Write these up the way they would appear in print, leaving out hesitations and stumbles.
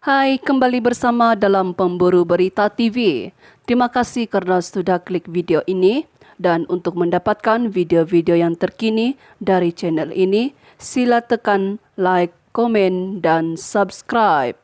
Hai, kembali bersama dalam Pemburu Berita TV. Terima kasih kerana sudah klik video ini dan untuk mendapatkan video-video yang terkini dari channel ini, sila tekan like, komen dan subscribe.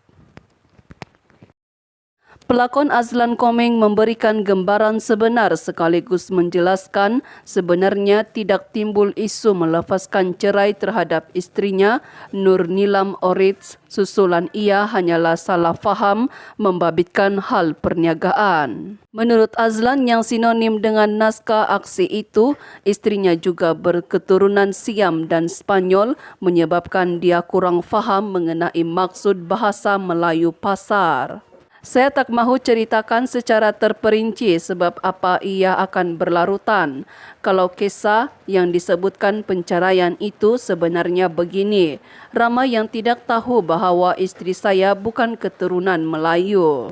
Pelakon Azlan Komeng memberikan gambaran sebenar sekaligus menjelaskan sebenarnya tidak timbul isu melepaskan cerai terhadap isterinya Nur Nilam Orits. Susulan ia hanyalah salah faham membabitkan hal perniagaan. Menurut Azlan yang sinonim dengan naskah aksi itu, isterinya juga berketurunan Siam dan Spanyol menyebabkan dia kurang faham mengenai maksud bahasa Melayu pasar. Saya tak mahu ceritakan secara terperinci sebab apa ia akan berlarutan. Kalau kisah yang disebutkan penceraian itu sebenarnya begini. Ramai yang tidak tahu bahawa isteri saya bukan keturunan Melayu.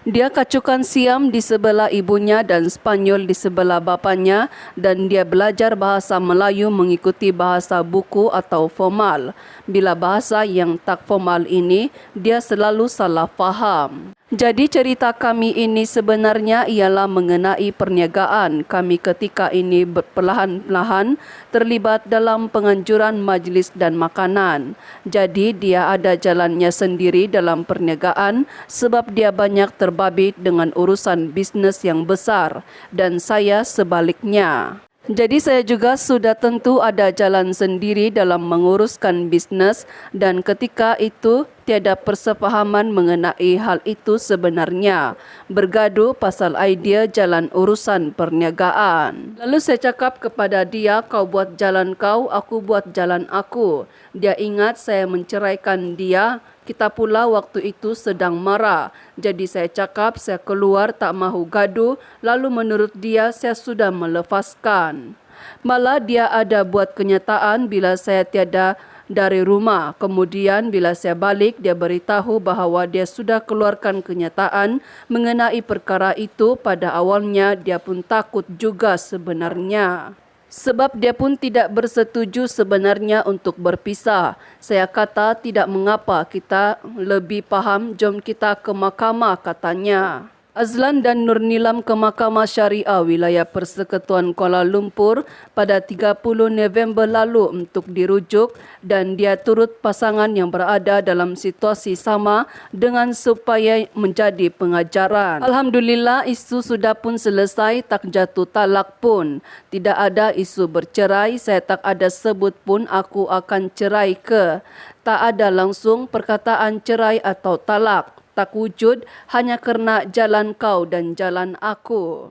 Dia kacukan Siam di sebelah ibunya dan Spanyol di sebelah bapanya dan dia belajar bahasa Melayu mengikuti bahasa buku atau formal. Bila bahasa yang tak formal ini, dia selalu salah faham. Jadi cerita kami ini sebenarnya ialah mengenai perniagaan. Kami ketika ini perlahan-lahan terlibat dalam penganjuran majlis dan makanan. Jadi dia ada jalannya sendiri dalam perniagaan sebab dia banyak terbabit dengan urusan bisnes yang besar dan saya sebaliknya. Jadi saya juga sudah tentu ada jalan sendiri dalam menguruskan bisnes dan ketika itu tiada persefahaman mengenai hal itu sebenarnya. Bergaduh pasal idea jalan urusan perniagaan. Lalu saya cakap kepada dia, kau buat jalan kau, aku buat jalan aku. Dia ingat saya menceraikan dia. Kita pula waktu itu sedang marah. Jadi saya cakap saya keluar tak mahu gaduh. Lalu menurut dia saya sudah melepaskan. Malah dia ada buat kenyataan bila saya tiada dari rumah. Kemudian bila saya balik dia beritahu bahawa dia sudah keluarkan kenyataan mengenai perkara itu. Pada awalnya dia pun takut juga sebenarnya. Sebab dia pun tidak bersetuju sebenarnya untuk berpisah. Saya kata tidak mengapa, kita lebih faham, jom kita ke mahkamah katanya. Azlan dan Nur Nilam ke Mahkamah Syariah Wilayah Persekutuan Kuala Lumpur pada 30 November lalu untuk dirujuk dan dia turut pasangan yang berada dalam situasi sama dengan supaya menjadi pengajaran. Alhamdulillah isu sudah pun selesai, tak jatuh talak pun. Tidak ada isu bercerai, saya tak ada sebut pun aku akan cerai ke. Tak ada langsung perkataan cerai atau talak. Tak wujud hanya kerana jalan kau dan jalan aku.